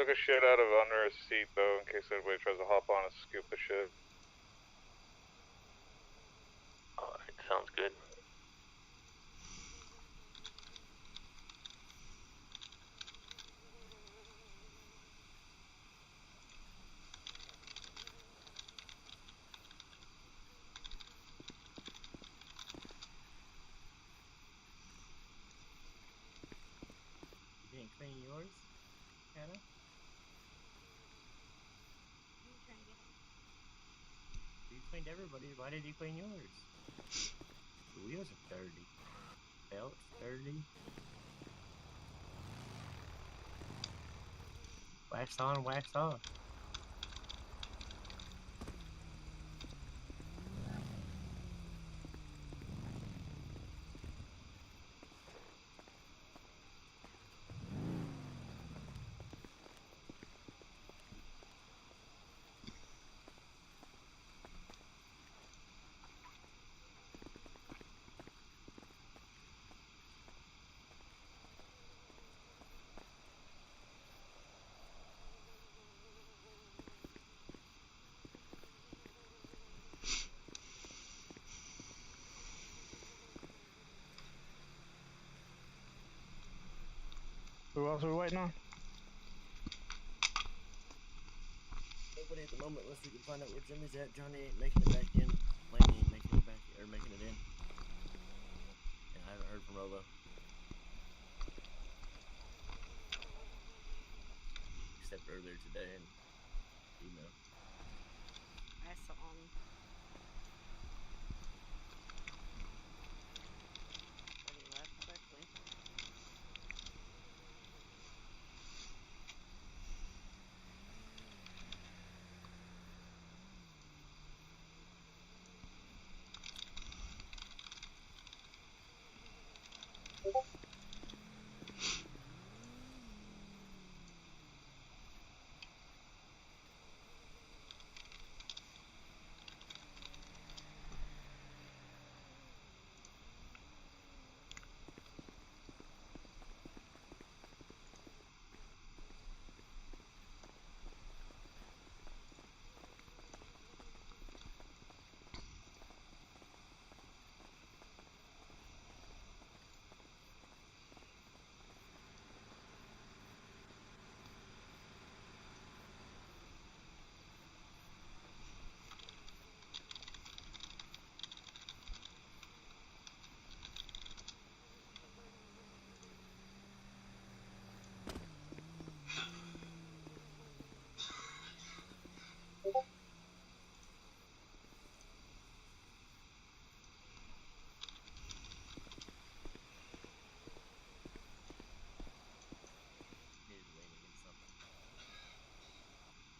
Took a shit out of under a seat though, in case anybody tries to hop on and scoop the shit. Alright, sounds good. You didn't clean yours, Hannah? You cleaned everybody. Why did you clean yours? The wheels are dirty. Belt's dirty. Wax on, wax off. Who else are we waiting on? Nobody at the moment, unless we can find out where Jimmy's at. Johnny ain't making it back in. Laney ain't making it back, or making it in. And I haven't heard from Rolo. Except earlier today and email. I saw him. But he left quickly.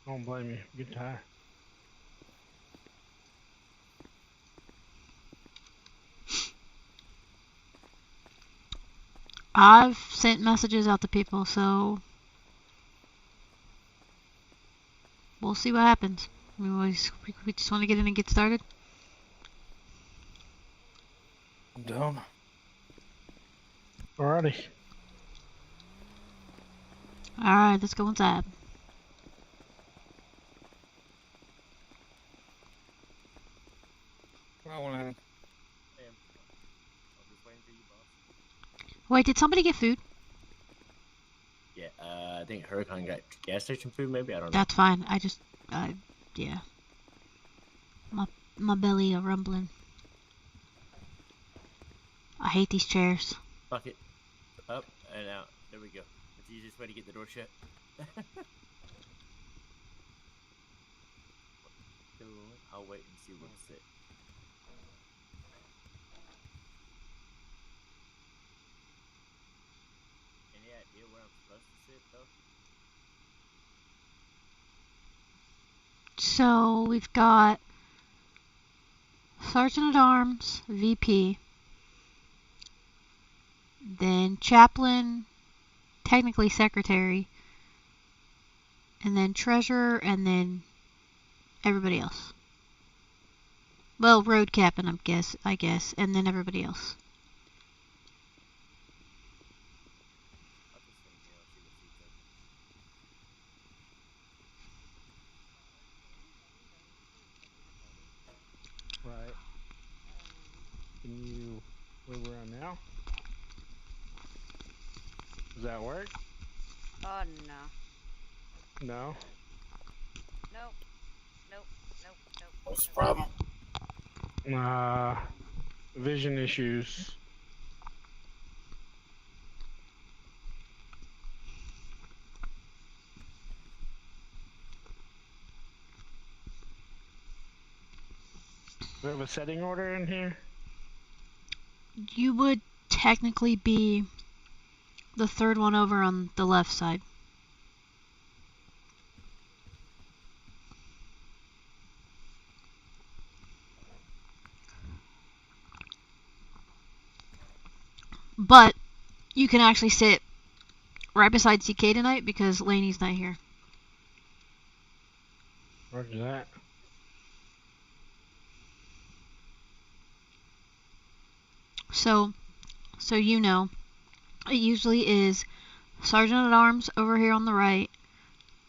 Don't blame me. Good time. I've sent messages out to people, so we'll see what happens. We just want to get in and get started. I'm down. Alrighty. Alright, let's go inside. I want to. I'll just waiting for you, boss. Wait, did somebody get food? Yeah, I think Huracan got gas station food, maybe? I don't know. That's fine. Yeah. My belly a rumbling. I hate these chairs. Fuck it. Up and out. There we go. That's the easiest way to get the door shut. I'll wait and see where to sit. Any idea where I'm supposed to sit, though? So, we've got Sergeant at Arms, VP, then Chaplain, technically Secretary, and then Treasurer, and then everybody else. Well, Road Captain, I guess, and then everybody else. I'll just swing here. I'll see what seats open. Right. Can you where we're at now? Does that work? Oh no. No. Nope. Nope. Nope. Nope. What's the Nope. problem? Uh, vision issues. We have a setting order in here. You would technically be the third one over on the left side. But you can actually sit right beside CK tonight because Laney's not here. Roger that. So you know, it usually is Sergeant at Arms over here on the right,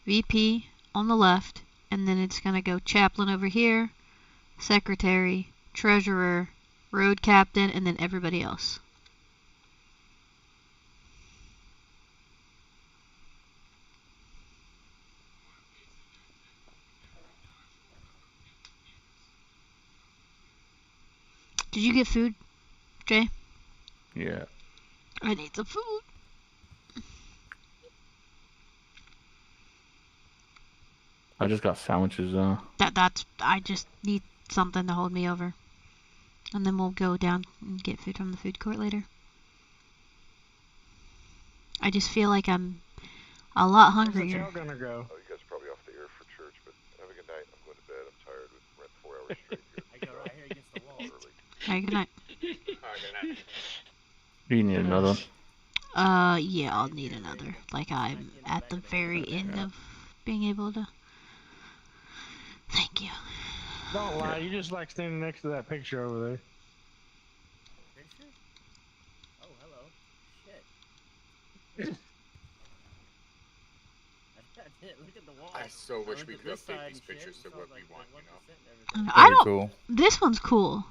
VP on the left, and then it's gonna go Chaplain over here, Secretary, Treasurer, Road Captain, and then everybody else. Did you get food, Jay? Yeah. I need some food. I just got sandwiches. I just need something to hold me over. And then we'll go down and get food from the food court later. I just feel like I'm a lot Where's the hungrier. tail gonna go? Oh, you guys are probably off the air for church, but have a good night. I'm going to bed. I'm tired. We're at 4 hours straight here. I go right here against the wall. Early. Alright, good night. Alright, good night. Do you need another one? Yeah, I'll need another. Like, I'm at the very end of being able to. Thank you. Don't lie. You just like standing next to that picture over there. Picture? Oh, hello. Shit. I didn't look at the wall. I so wish looked we at could this update side these and shit, pictures to and saw, what like, we want, the you know? 1% and everything. I Pretty don't. cool. This one's cool.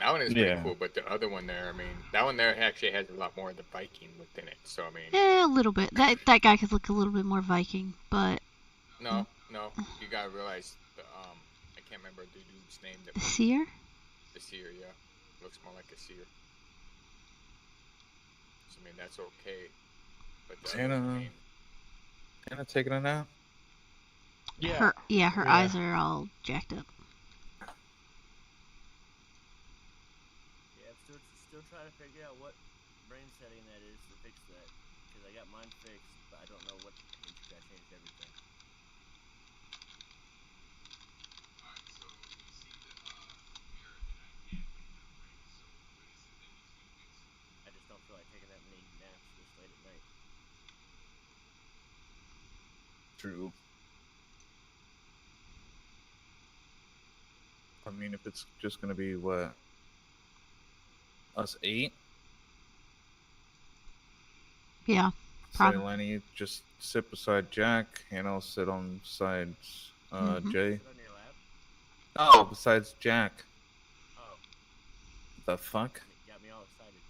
That one is Yeah. pretty cool, but the other one there, I mean, that one there actually has a lot more of the Viking within it. So I mean, A little bit. That guy could look a little bit more Viking, but no, you gotta realize the I can't remember the dude's name. That the seer. the seer, yeah, looks more like a seer. So I mean, that's okay. But the other one, I mean, Anna taking a nap? Yeah. Her eyes are all jacked up. Yeah, I'm still trying to figure out what brain setting that is to fix that. Because I got mine fixed, but I don't know what I changed everything. I just don't feel like taking that many naps this late at night. True. I mean, if it's just gonna be what? Us 8? Yeah, Say probably. Lenny, just sit beside Jack, and I'll sit on besides Mhm. Jay. Sit on your lap? Oh, besides Jack. Oh, The fuck? got me all excited.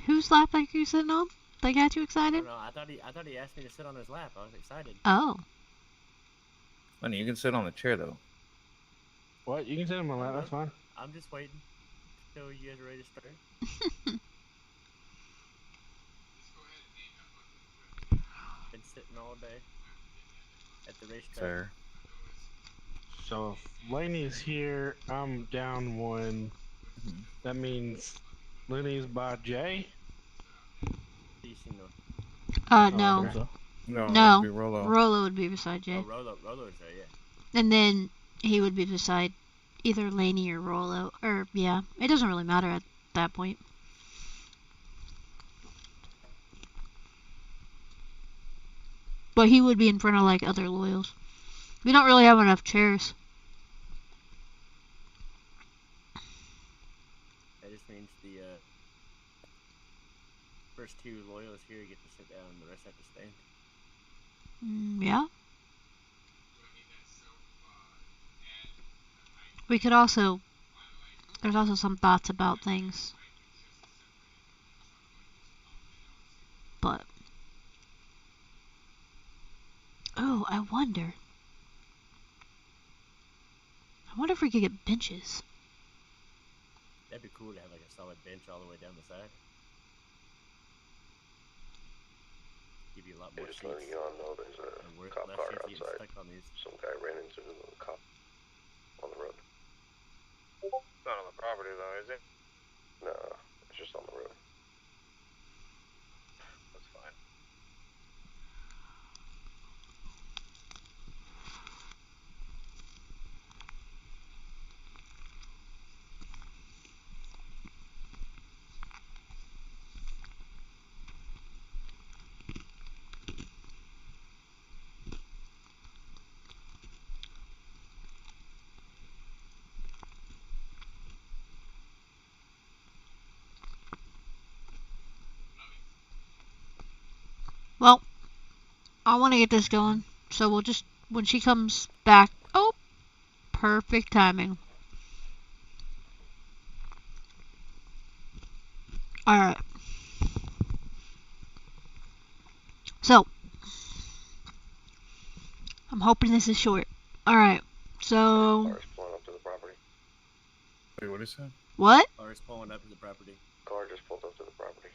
Whose lap are you sitting on? That got you I excited? don't know. I thought he asked me to sit on his lap. I was excited. Oh. Lenny, you can sit on the chair though. What? You can sit on my lap. That's fine. I'm just waiting till you guys are ready to start. Been sitting all day at the racetrack. Fair. So if Laney's here, I'm down one. Mhm. That means Lenny's by Jay. DC no. No. So? No, No. it'd be Rolo. Rolo would be beside Jay. Oh, Rolo's there, yeah. And then he would be beside either Laney or Rolo. Or, yeah, it doesn't really matter at that point. But he would be in front of, like, other loyals. We don't really have enough chairs. That just means the first two loyals here get to sit down and the rest have to stand. Yeah. We could also There's also some thoughts about things. But oh, I wonder if we could get benches. That'd be cool to have like a solid bench all the way down the side. Give you a lot more Just seats. letting you all know there's a And we're cop less car chance of getting outside. stuck on these. Some guy ran into a cop on the road. It's not on the property though, is it? No, it's just on the road. That's fine. Well, I want to get this going, so we'll just, when she comes back, oh, perfect timing. Alright. So, I'm hoping this is short. Alright, so... Car's pulling up to the property. Wait, what is that? What? Or it's pulling up to the property. Car just pulled up to the property.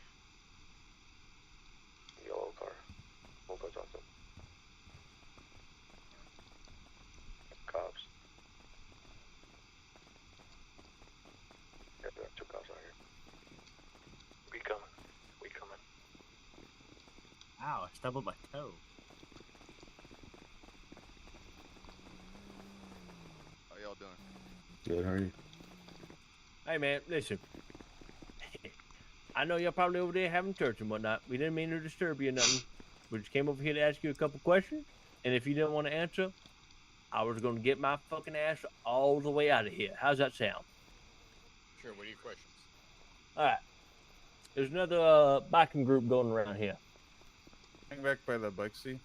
Yellow car. We'll go talk to him. Cops. Yeah, there are 2 cops out here. We coming. We coming. Ow, I stumbled my toe. How y'all doing? Good, how are you? Hey man, listen. I know y'all probably over there having church and whatnot. We didn't mean to disturb you or nothing. We just came over here to ask you a couple questions. And if you didn't want to answer, I was going to get my fucking ass all the way out of here. How's that sound? Sure, what are your questions? Alright. There's another biking group going around here. Hang back by the bike, see?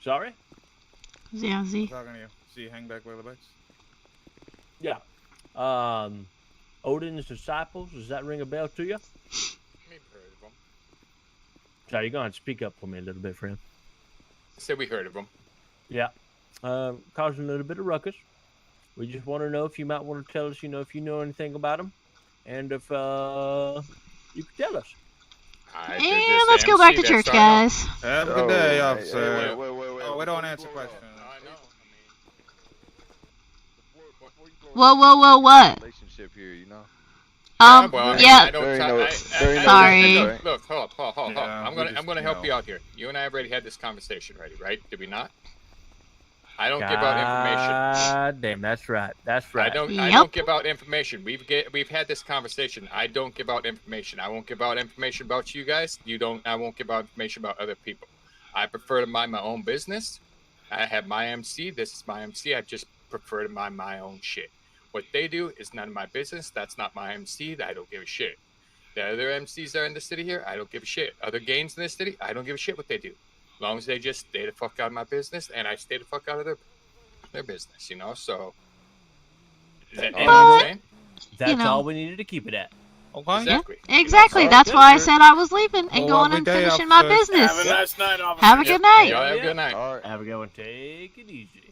Sorry? Yeah, I'm Z. talking to you. See, hang back by the bikes? Yeah. Odin's Disciples, does that ring a bell to you? Maybe heard of them. Sorry, you're going to speak up for me a little bit, friend. Said we heard of them. Yeah. Causing a little bit of ruckus. We just want to know if you might want to tell us, if you know anything about them. And if, you could tell us. And let's go back to church, guys. Have a good day, Hey, officer. wait. Oh, we don't answer questions. I know. Whoa, what? Relationship here, you know. Yeah. I don't. There ain't Sorry. Look, hold on. Yeah, I'm gonna help you out here. You and I already had this conversation already, right? Did we not? I don't give out information. God damn, that's right. That's right. I don't Yep. give out information. We've had this conversation. I don't give out information. I won't give out information about you guys. I won't give out information about other people. I prefer to mind my own business. I have my MC. This is my MC. I just prefer to mind my own shit. What they do is none of my business. That's not my MC. I don't give a shit. The other MCs that are in the city here, I don't give a shit. Other gangs in this city, I don't give a shit what they do. As long as they just stay the fuck out of my business and I stay the fuck out of their business, you know? So, is that what I'm saying? That's all we needed to keep it at. Okay. Exactly. Exactly. Sorry. That's why I said I was leaving and Well, going and lovely day, finishing my officer. business. Have a nice night, officer. Have a good night. Y'all have a good night. All right. Have a good one. Take it easy.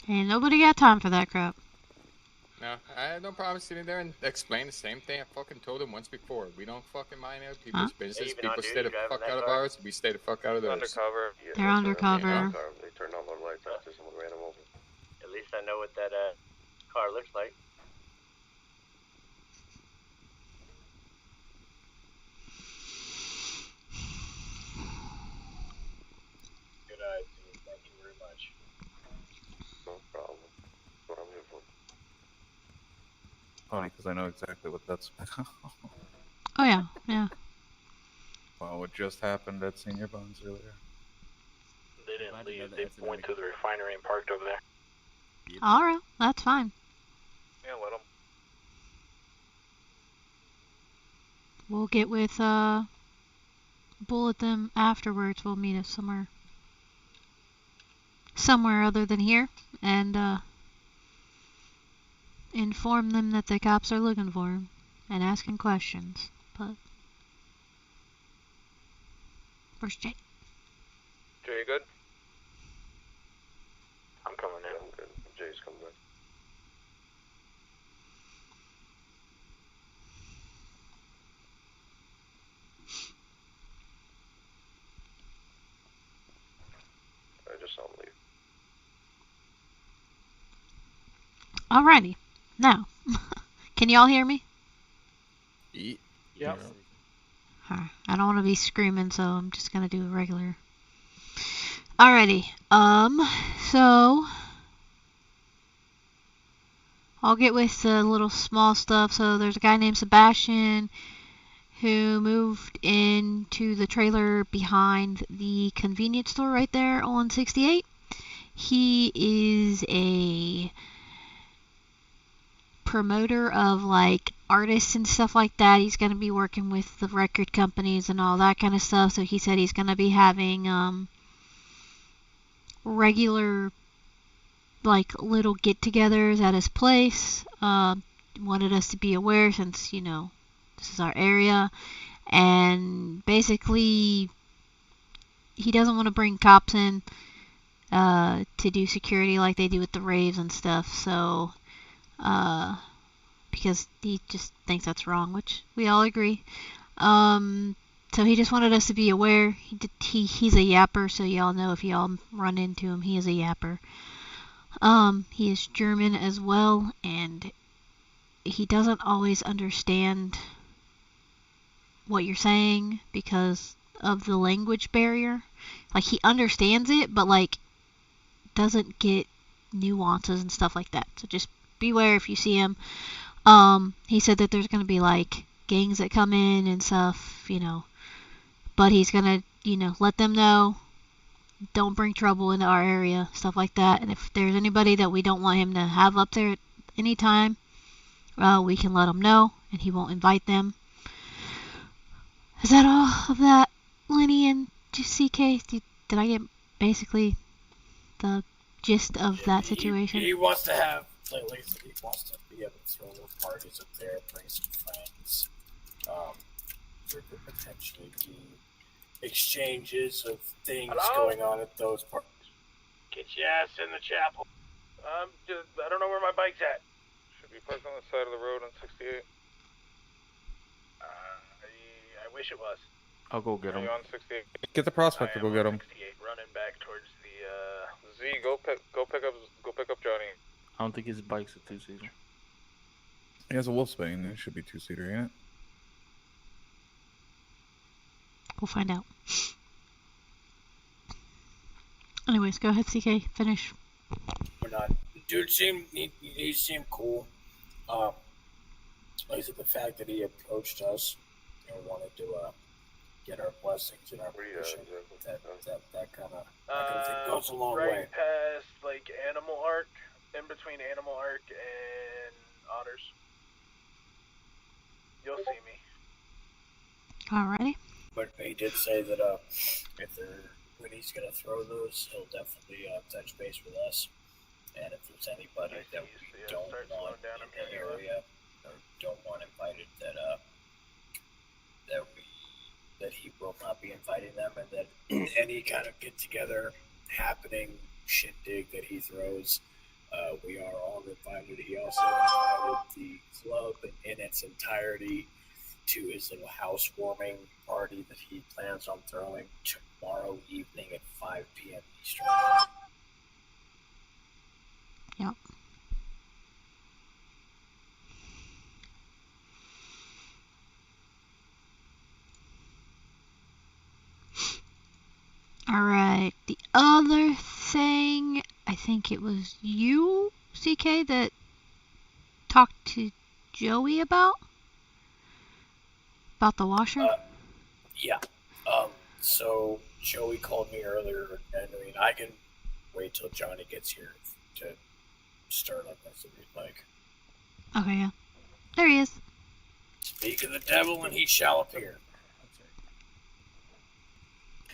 Ain't nobody got time for that crap. No, I have no problem sitting there and explain the same thing I fucking told them once before. We don't fucking mind other people's business. Even on People duty stay the driving fuck that out of car? ours. We stay the fuck out of theirs. Undercover. Yeah, They're undercover. They turned on their lights after someone ran them over. At least I know what that car looks like. Good eye, team. Thank you very much. No problem. That's what I'm here for. Funny, because I know exactly what that's about. Oh, yeah. Yeah. Well, what just happened at Senior Bones earlier. They Glad didn't to know leave. that They that's an went to the refinery and parked over there. All right. That's fine. Yeah, let them. we'll get with Bullet them afterwards. We'll meet us somewhere other than here, and inform them that the cops are looking for him and asking questions. But where's Jay? Jay, you good? I'm coming in. I'm good. Jay's coming in. I just saw him leave. Alrighty. Now, can y'all hear me? Yep. I don't want to be screaming, so I'm just gonna do a regular. Alrighty. So I'll get with the little small stuff. So there's a guy named Sebastian who moved into the trailer behind the convenience store right there on 68. He is a promoter of like artists and stuff like that. He's going to be working with the record companies and all that kind of stuff. So he said he's going to be having regular like little get-togethers at his place. Wanted us to be aware since, you know, this is our area. And basically he doesn't want to bring cops in to do security like they do with the raves and stuff. So because he just thinks that's wrong, which we all agree. So he just wanted us to be aware. He's a yapper, so y'all know if y'all run into him, he is a yapper. He is German as well, and he doesn't always understand what you're saying because of the language barrier. Like, he understands it, but like doesn't get nuances and stuff like that. So just beware if you see him. He said that there's going to be like gangs that come in and stuff, you know, but he's going to, you know, let them know don't bring trouble into our area, stuff like that. And if there's anybody that we don't want him to have up there at any time, we can let him know and he won't invite them. Is that all of that, Lenny and CK? Did I get basically the gist of that situation? He wants to have, like I said, he wants to be able to throw little parties up there, bring some friends. There could potentially be exchanges of things going on at those parties. Get your ass in the chapel. I don't know where my bike's at. Should be parked on the side of the road on 68. I wish it was. I'll go get Are him. you on 68? Get the prospector. Go get him. 68, running back towards the. Z, go pick up Johnny. I don't think his bike's a two-seater. He has a Wolfsbane. It should be two-seater, ain't it? We'll find out. Anyways, go ahead, CK. Finish. We're not. Dude seemed he seemed cool. Like I said, the fact that he approached us and wanted to get our blessings and our permission, that kind of thing goes a long way. Past like Animal Arc, in between Animal Arc and Otters. You'll see me. Alrighty. But he did say that when he's gonna throw those, he'll definitely touch base with us. And if there's anybody that we don't want in the area or don't want invited, that he will not be inviting them, and that any kind of get together happening shindig that he throws, we are all invited. He also invited the club in its entirety to his little housewarming party that he plans on throwing tomorrow evening at 5 p.m. Eastern. Yep. Alright, the other thing, I think it was you, CK, that talked to Joey about the washer? Yeah. So Joey called me earlier, and I mean, I can wait till Johnny gets here to start up this if you'd like. Okay, yeah. There he is. Speak of the devil and he shall appear.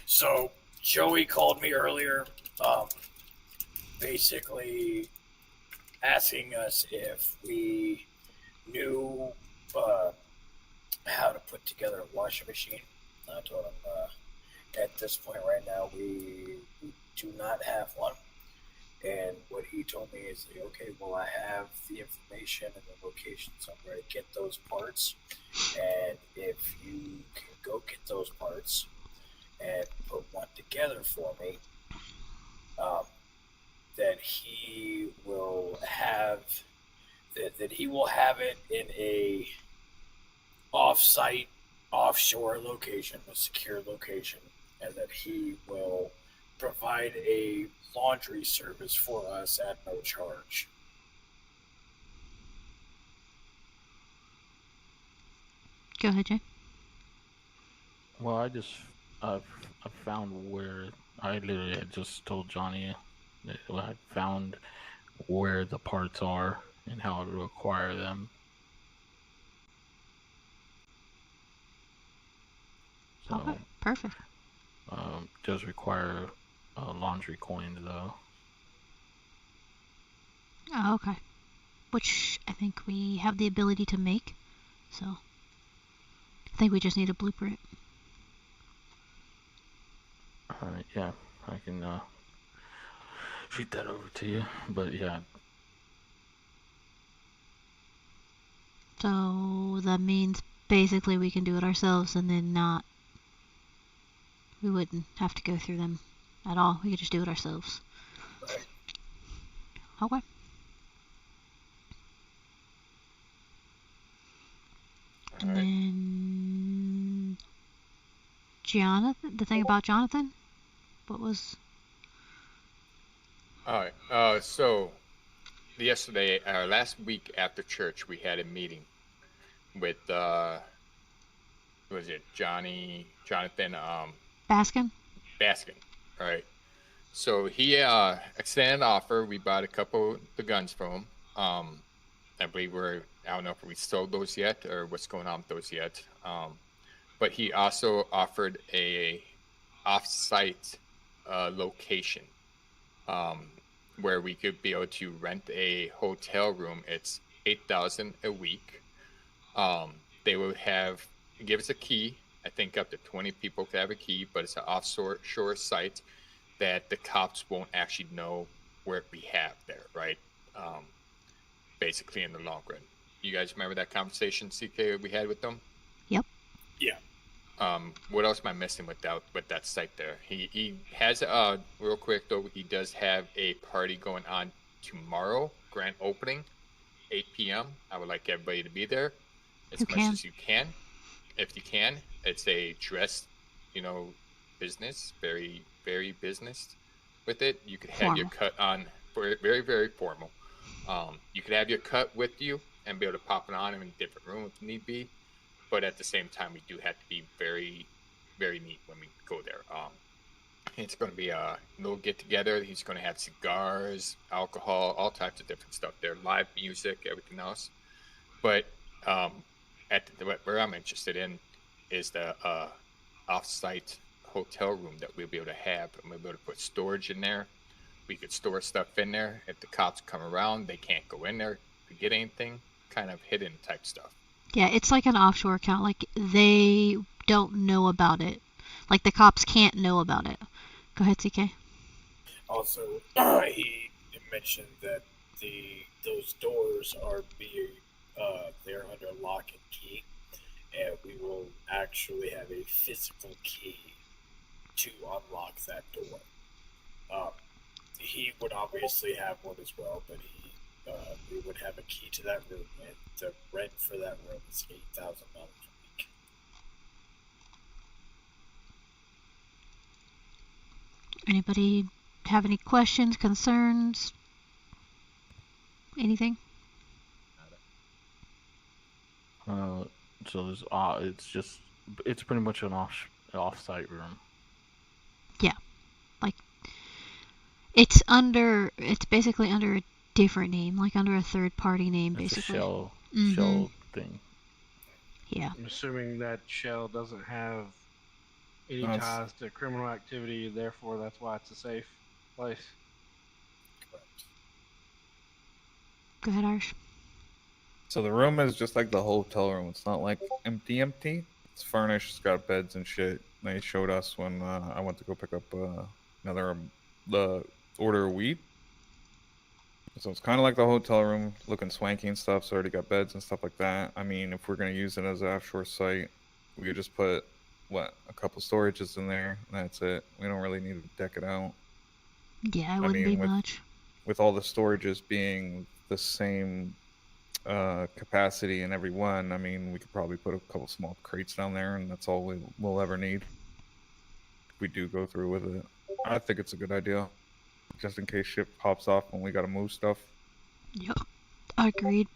So Joey called me earlier, basically asking us if we knew how to put together a washing machine. I told him at this point right now we do not have one. And what he told me is, okay, well, I have the information and the locations on where to get those parts. And if you can go get those parts and put one together for me, that he will have it in a off-site, offshore location, a secure location, and that he will provide a laundry service for us at no charge. Go ahead, Jay. Well, I found where I literally had just told Johnny that I found where the parts are and how to acquire them. So, Okay, perfect. does require laundry coins though. Oh, okay. Which I think we have the ability to make. So I think we just need a blueprint. Alright, yeah, I can shoot that over to you. But yeah. So that means basically we can do it ourselves and then not. We wouldn't have to go through them at all. We could just do it ourselves. Right. Okay. And Alright. then Jonathan, the thing about Jonathan, what was? All right. So yesterday, last week after church, we had a meeting with was it Jonathan Baskin? Baskin. All right. So he extended an offer. We bought a couple of the guns from him. I believe I don't know if we sold those yet or what's going on with those yet. But he also offered a off-site location where we could be able to rent a hotel room. It's $8,000 a week. They would give us a key. I think up to 20 people could have a key, but it's an offshore site that the cops won't actually know where we have there, right? Basically in the long run. You guys remember that conversation, CK, we had with them? Yep. Yeah. What else am I missing with that site there? He has real quick though, he does have a party going on tomorrow, grand opening, 8 p.m. I would like everybody to be there as much as you can. If you can, it's a dress, business, very, very business with it. You could have your cut on, very, very formal. You could have your cut with you and be able to pop it on in a different room if need be. But at the same time, we do have to be very, very neat when we go there. It's going to be a little get-together. He's going to have cigars, alcohol, all types of different stuff there, live music, everything else. But where I'm interested in is the off-site hotel room that we'll be able to have. And we'll be able to put storage in there. We could store stuff in there. If the cops come around, they can't go in there to get anything. Kind of hidden type stuff. Yeah, it's like an offshore account. Like, they don't know about it. Like, the cops can't know about it. Go ahead, CK. Also, he mentioned that those doors are they're under lock and key, and we will actually have a physical key to unlock that door. He would obviously have one as well, but we would have a key to that room, and the rent for that room is $8,000 a week. Anybody have any questions, concerns, anything? So there's it's pretty much an off-site room. Yeah, like it's basically under a different name, like under a third-party name, It's basically. a shell thing. Yeah. I'm assuming that shell doesn't have any No, it's- ties to criminal activity, therefore that's why it's a safe place. Correct. Go ahead, Arsh. So the room is just like the hotel room. It's not like empty. It's furnished. It's got beds and shit. They showed us when I went to go pick up another the order of wheat. So it's kind of like the hotel room, looking swanky and stuff. So already got beds and stuff like that. I mean, if we're gonna use it as an offshore site, we could just put a couple storages in there, and that's it. We don't really need to deck it out. Yeah, it wouldn't be much. With all the storages being the same capacity in every one, I mean, we could probably put a couple small crates down there, and that's all we'll ever need. If we do go through with it, I think it's a good idea, just in case shit pops off when we gotta move stuff. Yep. Agreed.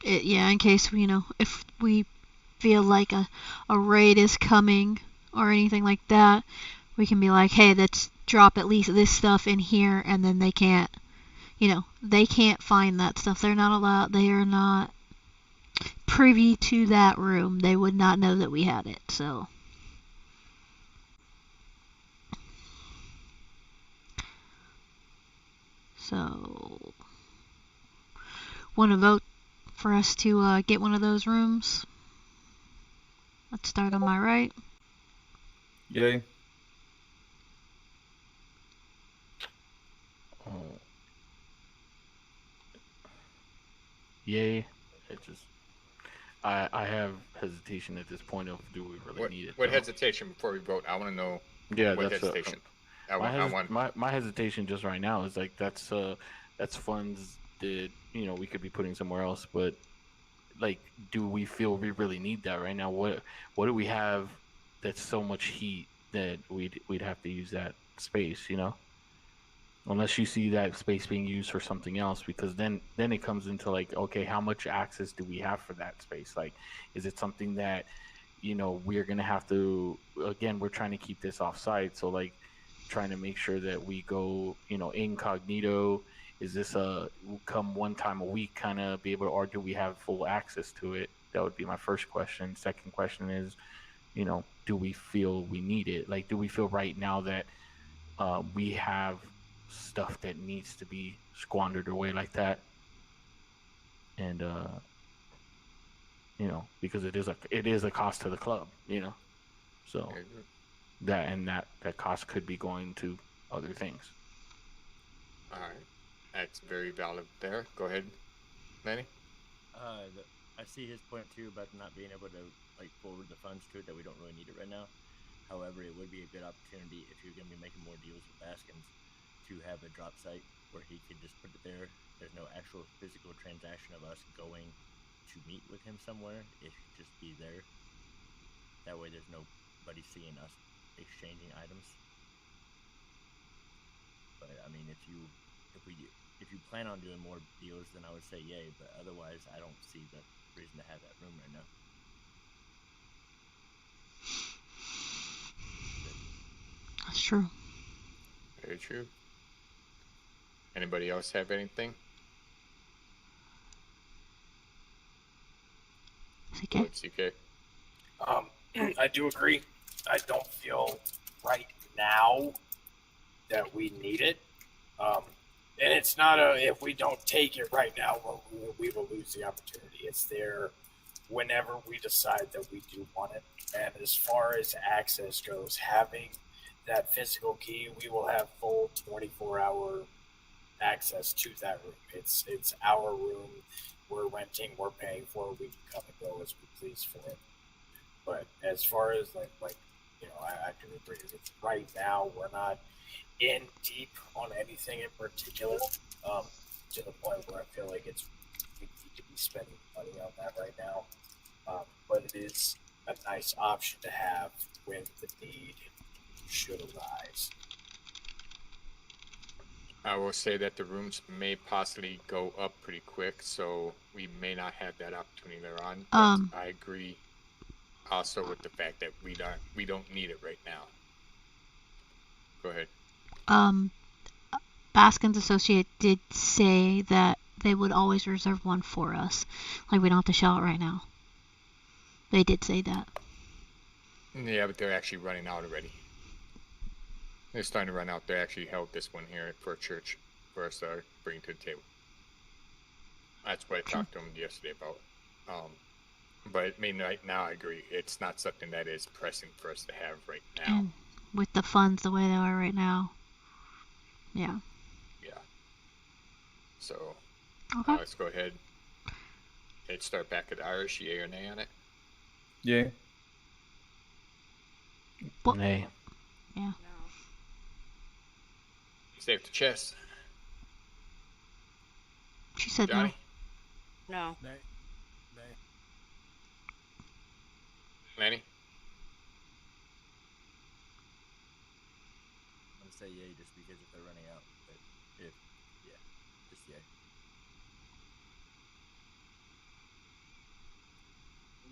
Yeah, in case if we feel like a raid is coming or anything like that, we can be like, hey, let's drop at least this stuff in here, and then they can't find that stuff. They're not allowed. They are not privy to that room. They would not know that we had it. So. Want to vote for us to get one of those rooms? Let's start on my right. Yay. Yay. It just, I have hesitation at this point of do we really need it? What hesitation before we vote? I want to know. Yeah, what that's hesitation. My hesitation just right now is like that's funds that we could be putting somewhere else, but like, do we feel we really need that right now? What do we have that's so much heat that we'd have to use that space? Unless you see that space being used for something else, because then it comes into like, okay, how much access do we have for that space? Like, is it something that we're gonna have to, again, we're trying to keep this off site, so like trying to make sure that we go incognito. Is this come one time a week kind of be able to, or do we have full access to it? That would be my first question. Second question is, do we feel we need it? Like, do we feel right now that we have stuff that needs to be squandered away like that? And because it is a cost to the club, so that cost could be going to other things. All right, that's very valid there. Go ahead, Manny. I see his point too about not being able to forward the funds to it, that we don't really need it right now. However, it would be a good opportunity if you're going to be making more deals with Baskins to have a drop site where he could just put it there. There's no actual physical transaction of us going to meet with him somewhere. It should just be there. That way there's nobody seeing us exchanging items. But I mean, if you plan on doing more deals, then I would say yay, but otherwise I don't see the reason to have that room right now. That's true. Very true. Anybody else have anything? CK? CK. I do agree. I don't feel right now that we need it. And it's not if we don't take it right now, we will lose the opportunity. It's there whenever we decide that we do want it. And as far as access goes, having that physical key, we will have full 24-hour access to that room. It's our room. We're renting. We're paying for it. We can come and go as we please for it. But as far as I can agree. It's right now we're not in deep on anything in particular, to the point where I feel like we need to be spending money on that right now. But it is a nice option to have when the need should arise. I will say that the rooms may possibly go up pretty quick, so we may not have that opportunity later on. But I agree also with the fact that we don't need it right now. Go ahead. Baskin's associate did say that they would always reserve one for us. Like, we don't have to show it right now. They did say that. Yeah, but they're actually running out already. They're starting to run out. They actually held this one here for a church for us to bring to the table. That's what I talked to them yesterday about. But I mean, right now I agree. It's not something that is pressing for us to have right now. And with the funds the way they are right now. Yeah. Yeah. So Okay. let's go ahead and start back at Irish. Yay or nay on it? Yeah. What? Nay. Yeah. No. Save the chest. She said Johnny? No. Nay. Manny? I'm gonna say yay just because if they're running out, but just yay.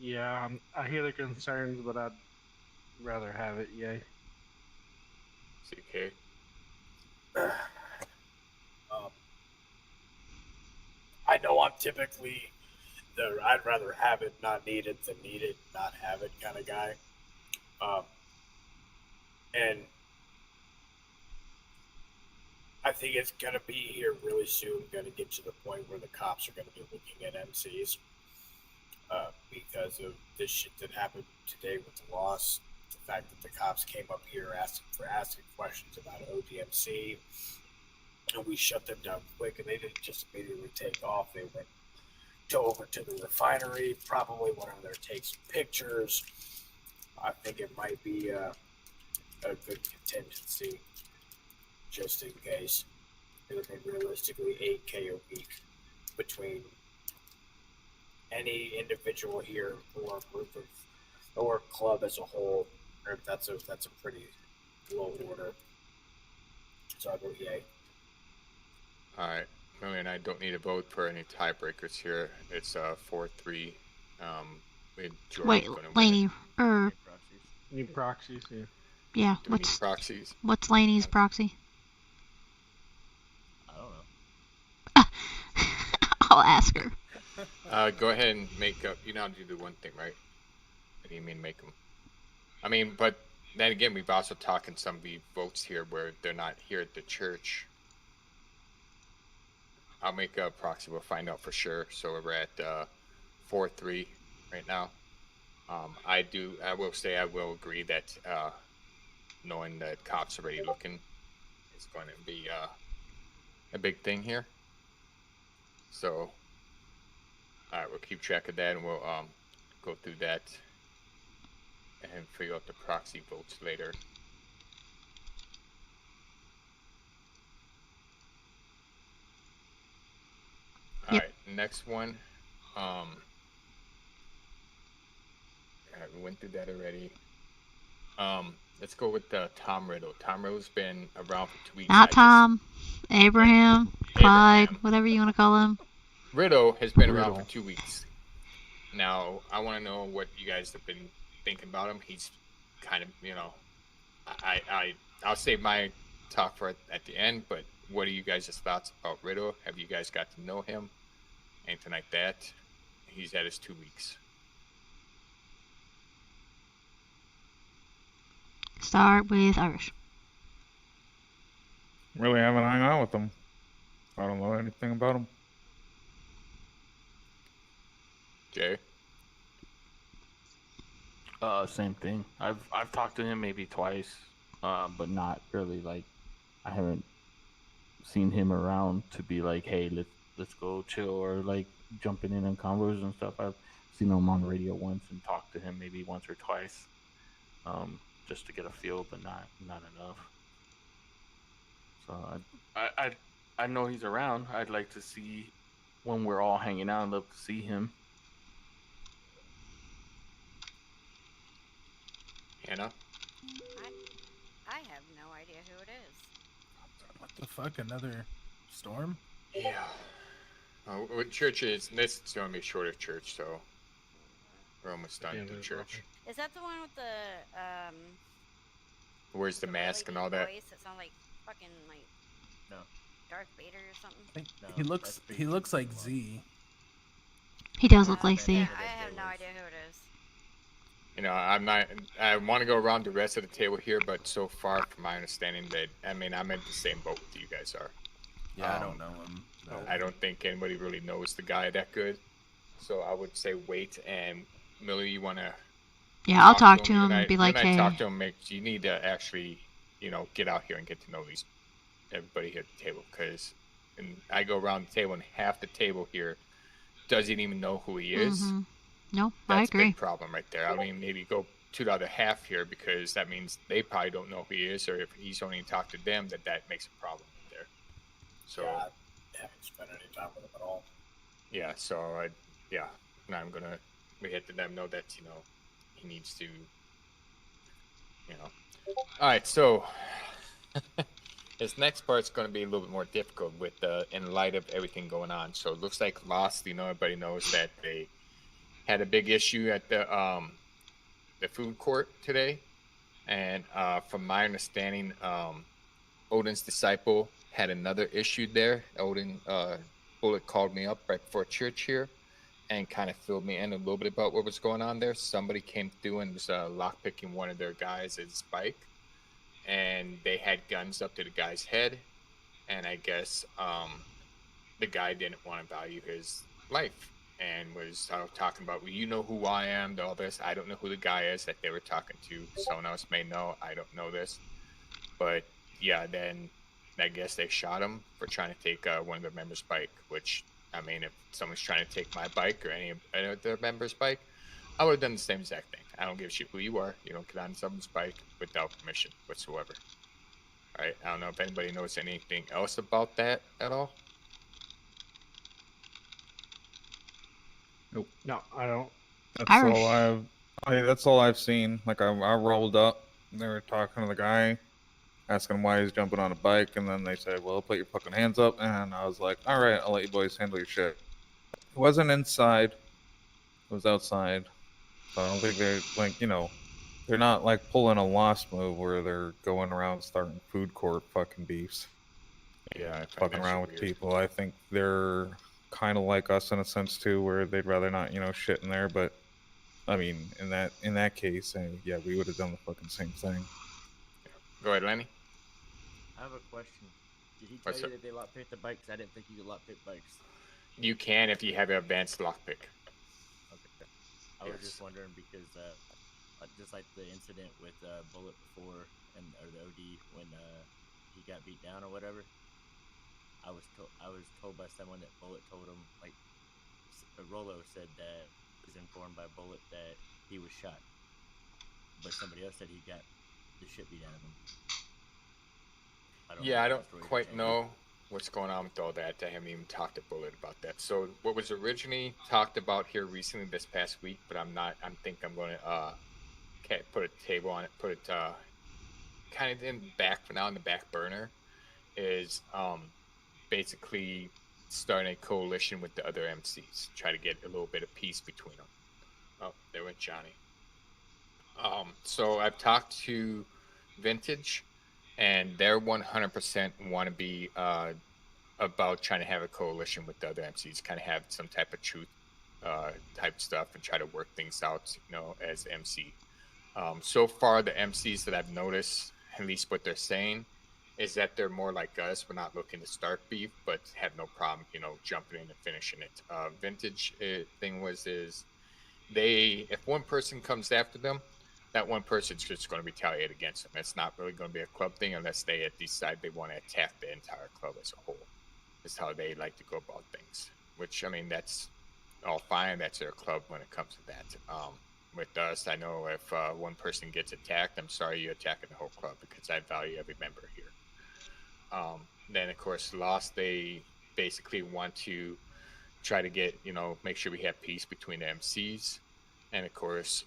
Yeah, I hear the concerns, but I'd rather have it yay. CK? I know I'm typically the I'd rather have it not need it than need it not have it kind of guy. And I think it's gonna be here really soon. Gonna get to the point where the cops are gonna be looking at MCs because of this shit that happened today with the loss. The fact that the cops came up here asking questions about ODMC, and we shut them down quick, and they didn't just immediately take off. They went over to the refinery, probably went over there to take some pictures. I think it might be a good contingency, just in case. I think realistically 8K a week between any individual here or group of or club as a whole. Or that's a pretty low order. So I vote yay. All right. Millie and I don't need a vote for any tiebreakers here. It's 4-3. Wait, Laney, Need proxies, yeah. yeah. Do we need proxies? What's Laney's proxy? I don't know. I'll ask her. Go ahead and make up. You know how to do the one thing, right? What do you mean make them? I mean, but then again, we've also talked in some of the votes here where they're not here at the church. I'll make a proxy. We'll find out for sure. So we're at 4-3 right now. I will say I will agree that knowing that cops already looking is going to be a big thing here. So, all right, we'll keep track of that, and we'll go through that and figure out the proxy votes later. All right, next one. We went through that already. Let's go with Tom Riddle. Tom Riddle's been around for 2 weeks. Not Tom, Abraham, Clyde, whatever you want to call him. Riddle has been around for 2 weeks. Now, I want to know what you guys have been thinking about him. He's kind of, I'll save my talk for at the end, but what are you guys' thoughts about Riddle? Have you guys got to know him? Anything like that? He's at his 2 weeks. Start with Irish. Really haven't hung out with him. I don't know anything about him. Jay? Same thing. I've talked to him maybe twice, but not really like I haven't seen him around to be like, hey, let's go chill or like jumping in on convos and stuff. I've seen him on the radio once and talked to him maybe once or twice, just to get a feel, but not enough. So I know he's around. I'd like to see when we're all hanging out. I'd love to see him. Hannah? I have no idea who it is. What the fuck? Another storm? Yeah. What church is this? It's going to be a shorter church, so we're almost done with the church. Is that the one with the Where's the mask and all that? Voice? It sounds like fucking like. No. Darth Vader or something? No, He looks like Z. He does look like Z. Yeah, I have no idea who it is. You know, I'm not. I want to go around the rest of the table here, but so far, from my understanding, that I'm in the same boat with you guys are. Yeah, I don't know him. I don't think anybody really knows the guy that good, so I would say wait. And Millie, you want to? Yeah, I'll talk to him and be like, when I hey. talk to him, you need to actually, get out here and get to know everybody here at the table, because I go around the table and half the table here doesn't even know who he is. Mm-hmm. No, That's I agree. a big problem right there. I mean, maybe go to the other half here, because that means they probably don't know who he is, or if he's only talked to them, that makes a problem right there. So I haven't spent any time with him at all. yeah, so now I'm gonna hit to them know that he needs to. All right, so this next part's going to be a little bit more difficult with in light of everything going on. So it looks like Lost. Everybody knows that they had a big issue at the food court today, and from my understanding, Odin's disciple had another issue there. Odin Bullet called me up right before church here and kind of filled me in a little bit about what was going on there. Somebody came through and was lockpicking one of their guys' bike, and they had guns up to the guy's head, and I guess the guy didn't want to value his life and was talking about, well, you know who I am, all this. I don't know who the guy is that they were talking to. Someone else may know. I don't know this. But yeah, then I guess they shot him for trying to take one of their members' bike, which, I mean, if someone's trying to take my bike or any of their members' bike, I would have done the same exact thing. I don't give a shit who you are. You don't get on someone's bike without permission whatsoever. All right. I don't know if anybody knows anything else about that at all. Nope. No, I don't. That's all I've seen. Like I rolled up. They were talking to the guy, asking him why he's jumping on a bike, and then they said, "Well, put your fucking hands up." And I was like, "All right, I'll let you boys handle your shit." It wasn't inside. It was outside. So I don't think they're not like pulling a Lost move where they're going around starting food court fucking beefs. Yeah, fucking around with people. I think they're kind of like us in a sense too, where they'd rather not, shit in there. But I mean, in that case, yeah, we would have done the fucking same thing. Go ahead, Lenny. I have a question. Did he tell you that they lockpick the bikes? I didn't think you could lockpick bikes. You can if you have an advanced lockpick. Okay. I was just wondering because just like the incident with Bullet before or the OD when he got beat down or whatever. I was told by someone that Bullet told him, like Rolo said that he was informed by Bullet that he was shot, but somebody else said he got the shit beat out of him. I don't quite know what's going on with all that. I haven't even talked to Bullet about that. So what was originally talked about here recently this past week, but I'm going to put a table on it, put it kind of in the back for now, in the back burner, is basically starting a coalition with the other MCs, try to get a little bit of peace between them. Oh, there went Johnny. So I've talked to Vintage, and they're 100% want to be about trying to have a coalition with the other MCs, kind of have some type of truth type stuff and try to work things out, as MC. So far, the MCs that I've noticed, at least what they're saying, is that they're more like us. We're not looking to start beef, but have no problem, jumping in and finishing it. Vintage thing is if one person comes after them, that one person's just going to retaliate against them. It's not really going to be a club thing unless they decide they want to attack the entire club as a whole. That's how they like to go about things, which, I mean, that's all fine. That's their club when it comes to that. With us, I know if one person gets attacked, I'm sorry you're attacking the whole club because I value every member here. Then, of course, Lost, they basically want to try to get, make sure we have peace between the MCs. And, of course,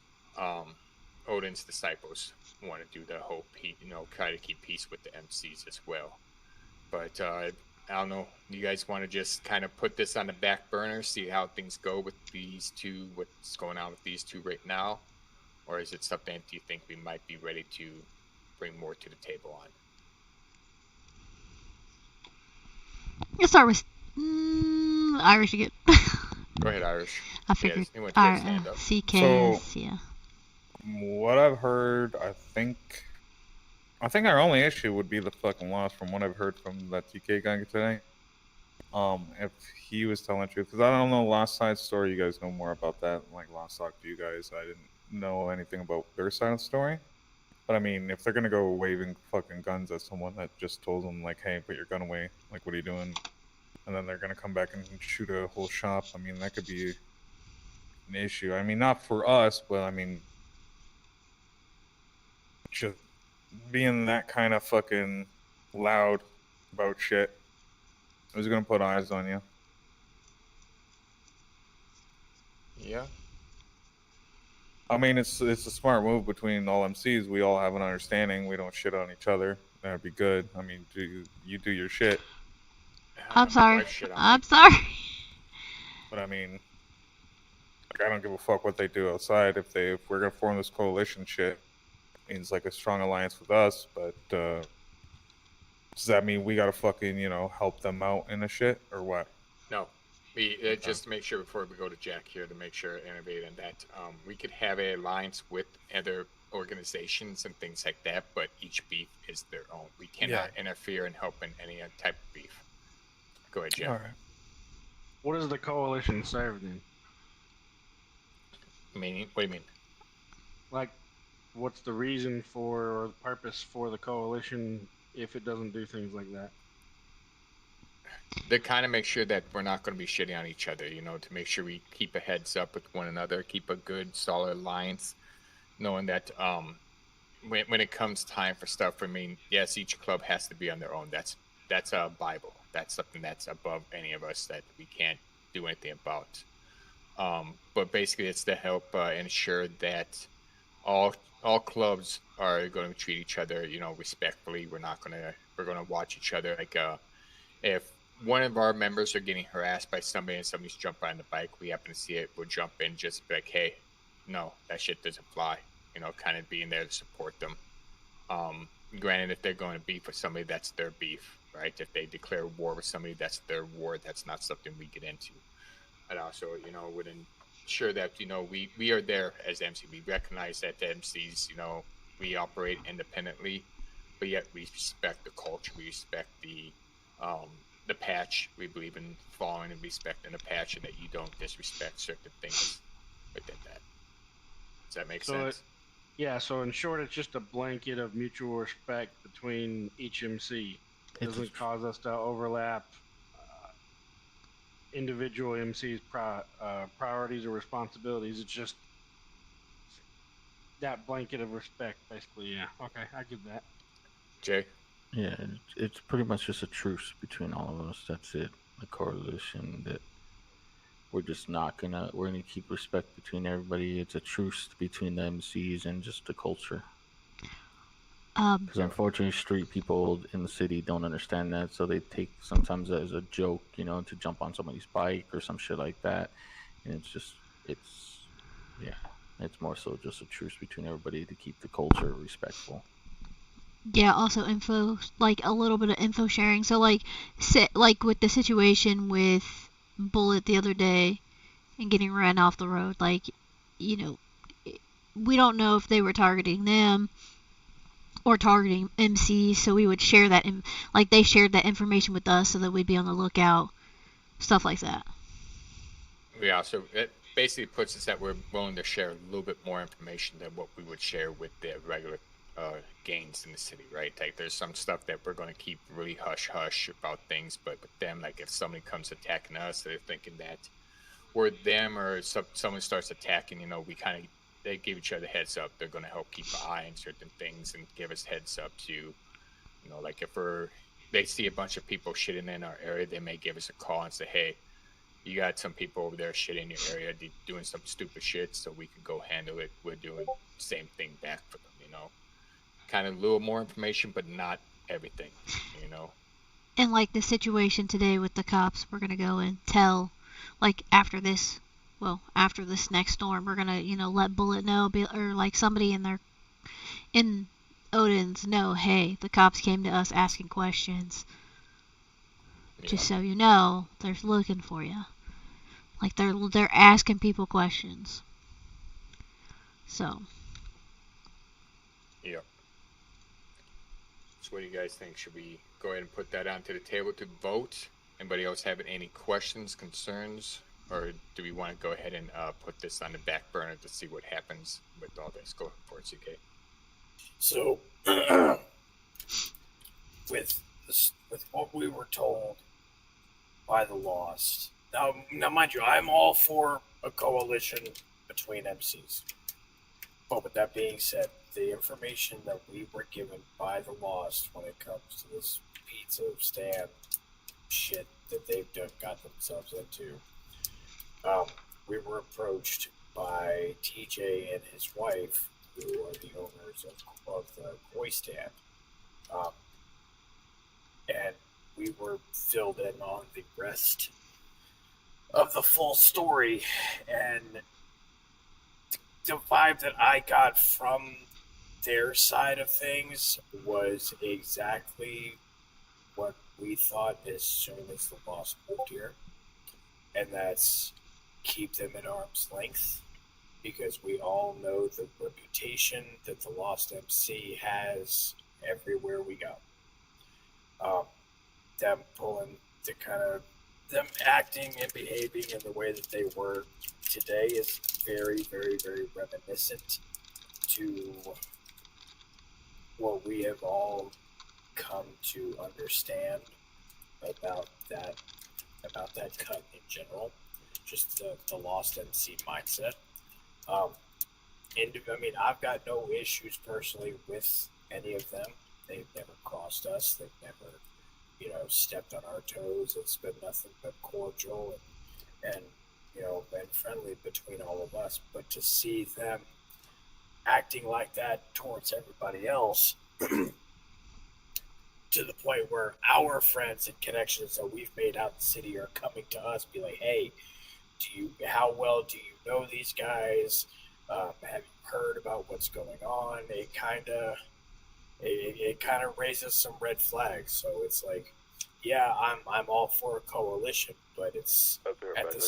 Odin's disciples want to do the whole, try to keep peace with the MCs as well. But I don't know, you guys want to just kind of put this on the back burner, see how things go with these two, what's going on with these two right now? Or is it something that you think we might be ready to bring more to the table on? Let's start with Irish again. Go ahead, Irish. I figured He went to get his hand up. CK So- is, yeah. What I've heard, I think our only issue would be the fucking loss from what I've heard from that TK guy today. If he was telling the truth, because I don't know Lost Side story. You guys know more about that. Like Lost talked to you guys, I didn't know anything about their side of the story. But I mean, if they're gonna go waving fucking guns at someone that just told them like, "Hey, put your gun away," like, what are you doing? And then they're gonna come back and shoot a whole shop. I mean, that could be an issue. I mean, not for us, but I mean, just being that kind of fucking loud about shit is gonna put eyes on you. Yeah. I mean, it's a smart move between all MCs. We all have an understanding. We don't shit on each other. That'd be good. I mean, you do your shit. I'm sorry. Wife shit on I'm me. sorry. But I mean, like, I don't give a fuck what they do outside. If we're gonna form this coalition shit, it means like a strong alliance with us. But does that mean we gotta fucking help them out in the shit or what? No. Just to make sure before we go to Jack here, to make sure innovate in that we could have an alliance with other organizations and things like that, but each beef is their own. We cannot interfere and help in any type of beef. Go ahead, Jack. All right. What does the coalition serve then? Meaning, what do you mean? Like, what's the reason for or the purpose for the coalition if it doesn't do things like that? To kind of make sure that we're not going to be shitting on each other, to make sure we keep a heads up with one another, keep a good, solid alliance, knowing that when it comes time for stuff, I mean, yes, each club has to be on their own. That's a Bible. That's something that's above any of us that we can't do anything about. But basically, it's to help ensure that all clubs are going to treat each other, respectfully. We're going to watch each other. Like, if one of our members are getting harassed by somebody and somebody's jumping on the bike, we happen to see it, we'll jump in, just be like, hey, no, that shit doesn't fly. Kind of being there to support them. Granted, if they're going to beef with somebody, that's their beef, right? If they declare war with somebody, that's their war. That's not something we get into. And also, would ensure that, we are there as MC. We recognize that the MCs, we operate independently, but yet we respect the culture. We respect the patch. We believe in following and respecting the patch, and that you don't disrespect certain things within that. Does that make sense? So in short, it's just a blanket of mutual respect between each MC. It doesn't cause us to overlap individual MCs' priorities or responsibilities. It's just that blanket of respect, basically. Yeah. Okay, I get that. Jay? Yeah, it's pretty much just a truce between all of us. That's it. A coalition that we're gonna keep respect between everybody. It's a truce between the MCs and just the culture. Because unfortunately, street people in the city don't understand that, so they take sometimes as a joke, to jump on somebody's bike or some shit like that. And it's more so just a truce between everybody to keep the culture respectful. Yeah, also info, like a little bit of info sharing. So like with the situation with Bullet the other day and getting ran off the road, like, we don't know if they were targeting them or targeting MCs, so we would share that, like they shared that information with us so that we'd be on the lookout, stuff like that. Yeah, so it basically puts us that we're willing to share a little bit more information than what we would share with the regular gangs in the city, right? Like, there's some stuff that we're going to keep really hush-hush about things, but with them, like, if somebody comes attacking us, they're thinking that we're them, or someone starts attacking, they give each other heads up. They're going to help keep an eye on certain things and give us heads up to, like, if they see a bunch of people shitting in our area, they may give us a call and say, hey, you got some people over there shitting in your area doing some stupid shit, so we can go handle it. We're doing the same thing back for them, kind of a little more information, but not everything, And like the situation today with the cops, we're gonna go and tell, like after this next storm, we're gonna let Bullet know, or like somebody in Odin's know, hey, the cops came to us asking questions. Just so you know, they're looking for you. Like they're asking people questions. So. Yep. So what do you guys think? Should we go ahead and put that onto the table to vote? Anybody else have any questions, concerns? Or do we want to go ahead and put this on the back burner to see what happens with all this? Go for it, CK. So, with what we were told by the Lost, now mind you, I'm all for a coalition between MCs. But with that being said, the information that we were given by the Lost when it comes to this pizza stand shit that they've got themselves into, we were approached by TJ and his wife, who are the owners of the koi stand, and we were filled in on the rest of the full story, and the vibe that I got from their side of things was exactly what we thought as soon as the Lost moved here, and that's keep them at arm's length, because we all know the reputation that the Lost MC has everywhere we go. Them pulling the kind of them acting and behaving in the way that they were today is very, very, very reminiscent to what we have all come to understand about that cut in general, just the Lost MC mindset. And I mean, I've got no issues personally with any of them. They've never crossed us. They've never, stepped on our toes. It's been nothing but cordial and been friendly between all of us. But to see them acting like that towards everybody else, to the point where our friends and connections that we've made out in the city are coming to us, be like, "Hey, how well do you know these guys? Have you heard about what's going on?" It kind of raises some red flags. So it's like, yeah, I'm all for a coalition, but it's at the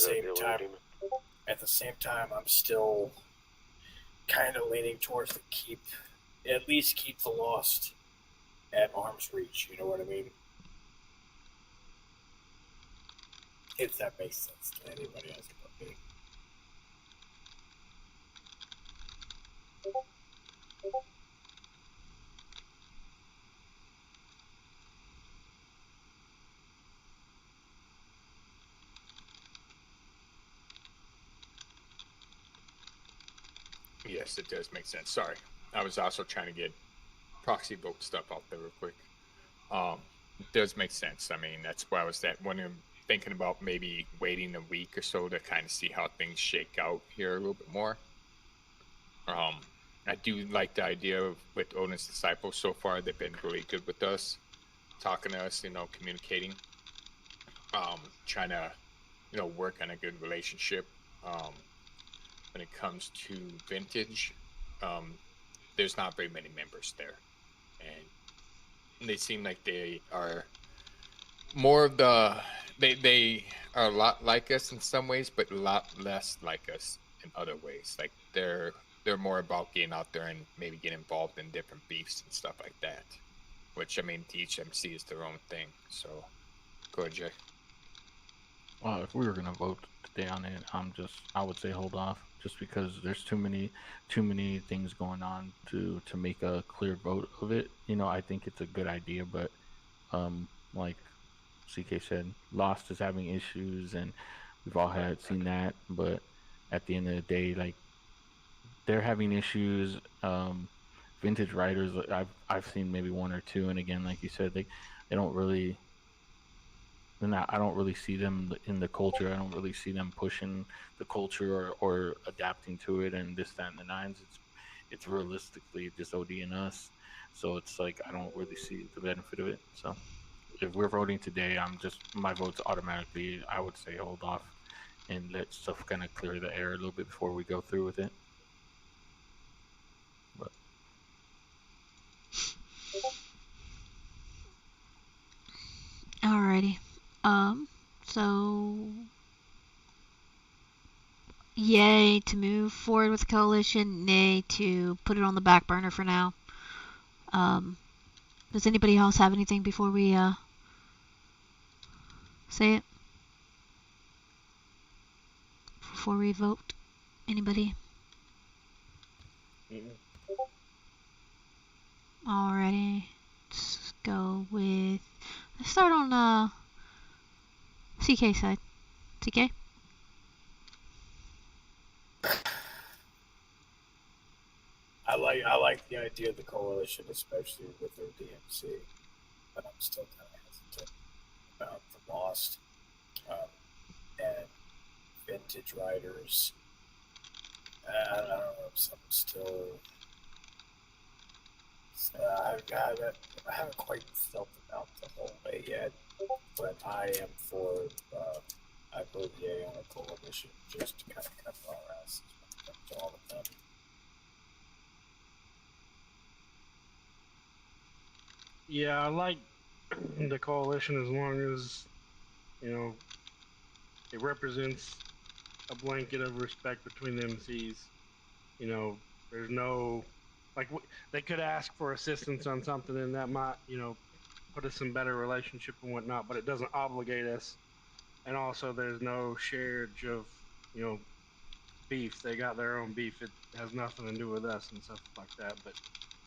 same time I'm still kind of leaning towards at least keep the Lost at arm's reach. You know what I mean? If that makes sense to anybody else but me. Yes, it does make sense. Sorry. I was also trying to get proxy vote stuff out there real quick. It does make sense. I mean, that's why I was thinking about maybe waiting a week or so to kind of see how things shake out here a little bit more. I do like the idea of with Odin's disciples so far. They've been really good with us, talking to us, communicating, trying to, work on a good relationship. When it comes to Vintage, there's not very many members there, and they seem like they are more of they are a lot like us in some ways, but a lot less like us in other ways. Like they're more about getting out there and maybe get involved in different beefs and stuff like that, which I mean, to each MC is their own thing. So go ahead, Jay. If we were gonna vote today on it, I would say hold off, just because there's too many things going on to make a clear vote of it. I think it's a good idea, but like CK said, Lost is having issues, and we've all seen that. But at the end of the day, like, they're having issues. Vintage writers, I've seen maybe one or two, and again, like you said, they don't really. I don't really see them in the culture. I don't really see them pushing the culture or adapting to it and this, that, and the nines. It's realistically just OD and us. So it's like I don't really see the benefit of it. So if we're voting today, my vote's automatically. I would say hold off and let stuff kind of clear the air a little bit before we go through with it. But Alrighty. So yay to move forward with the coalition, nay to put it on the back burner for now. Does anybody else have anything before we say it? Before we vote? Anybody? Alrighty. Let's go with... Let's start on CK side. CK? I like the idea of the coalition, especially with their DMC, but I'm still kind of hesitant about the Lost and vintage riders. I don't know if something still. I haven't quite felt about the whole way yet, but I am for. I vote yay on a coalition just to kind of cover our asses when it comes to all of them. Yeah, I like the coalition as long as, it represents a blanket of respect between the MCs. There's no, they could ask for assistance on something and that might, put us in better relationship and whatnot, but it doesn't obligate us. And also there's no sharing of, beef. They got their own beef. It has nothing to do with us and stuff like that. But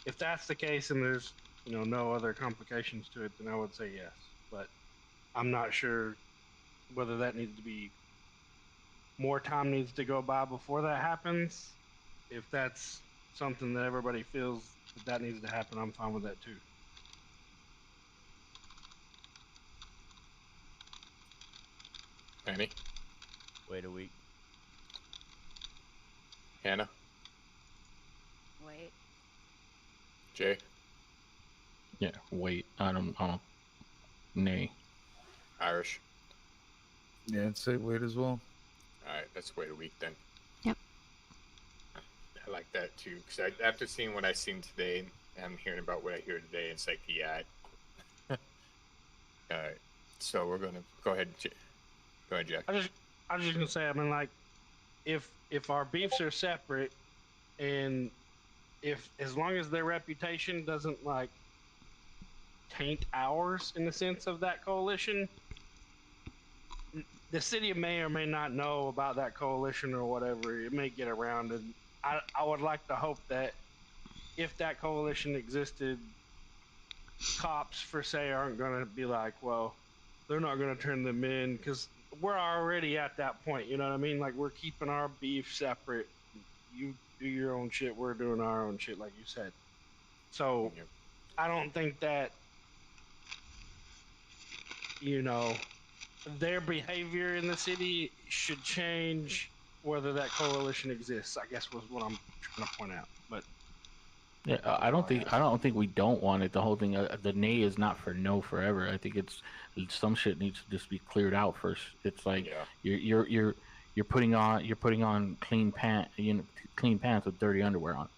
if that's the case and there's, no other complications to it, then I would say yes. But I'm not sure whether that needs to be, more time needs to go by before that happens. If that's something that everybody feels that needs to happen, I'm fine with that too. Annie? Wait a week. Hannah? Wait. Jay? Yeah, wait. I don't. Nay. Irish? Yeah, I'd say wait as well. Alright, let's wait a week then. Yep. I like that too, because after seeing what I've seen today, and I'm hearing about what I hear today, it's like, yeah. Alright, so we're going to go ahead. Go ahead, Jack. I was just going to say, I mean, like, if our beefs are separate, and as long as their reputation doesn't, like, taint ours in the sense of that coalition, the city may or may not know about that coalition or whatever. It may get around, and I would like to hope that if that coalition existed, cops for say aren't going to be like, well, they're not going to turn them in, because we're already at that point, you know what I mean? Like, we're keeping our beef separate. You do your own shit, we're doing our own shit, like you said. So I don't think that, their behavior in the city should change whether that coalition exists, I guess was what I'm trying to point out. But yeah, I don't think we don't want it. The whole thing, the nay is not for no forever. I think some shit needs to just be cleared out first. It's like you're putting on clean pants with dirty underwear on.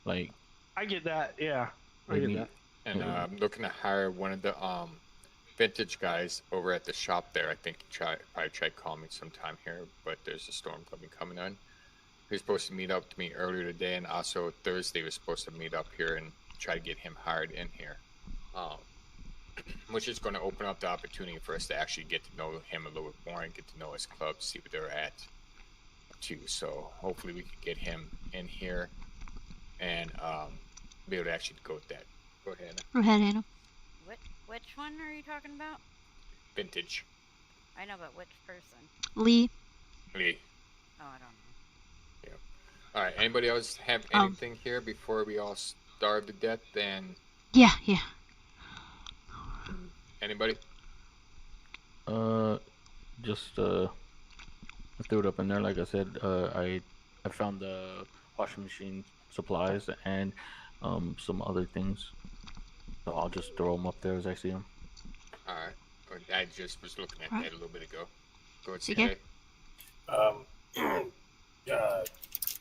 Like, I get that, yeah, I get that. And I'm looking to hire one of the vintage guys over at the shop there. I think he probably tried calling me sometime here, but there's a storm coming on. He was supposed to meet up to me earlier today, and also Thursday was supposed to meet up here and try to get him hired in here, which is going to open up the opportunity for us to actually get to know him a little bit more and get to know his club, see what they're at too. So hopefully we can get him in here and be able to actually go with that. Go ahead, Hannah. Go ahead, Hannah. Which one are you talking about? Vintage. I know, but which person? Lee. Oh, I don't know. Yeah. All right. Anybody else have anything here before we all starve to death? Then. Yeah. Anybody? Just I threw it up in there. Like I said, I found the washing machine supplies and some other things. So I'll just throw them up there as I see them. All right. I just was looking at that a little bit ago. Go ahead, CK.